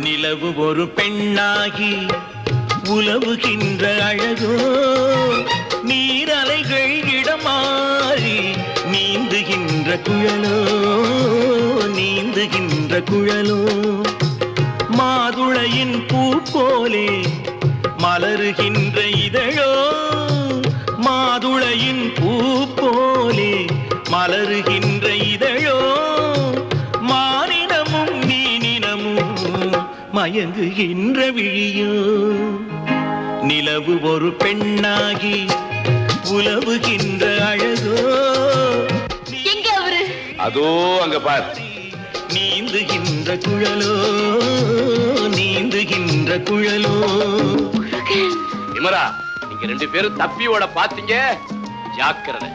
நிலவு ஒரு பெண்ணாகி உலவுகின்ற அழகோ நீரலைகள் இடமாறி நீந்துகின்ற குழலோ நீந்துகின்ற குழலோ மாதுளையின் பூ போலே மலருகின்ற இதழோ மாதுளையின் பூ போலே மலருகின்ற இதழோ மானினமும் மீனினமும் மயங்குகின்ற விழியோ நிலவு ஒரு பெண்ணாகி உலவுகின்ற அழகோ எங்க அவரு அதோ அங்க பார் நீந்துகின்ற குழலோ நீந்துகின்ற குழலோ விமரா நீங்க ரெண்டு பேரும் தப்பி ஓட பாத்தீங்க ஜாக்கிரதை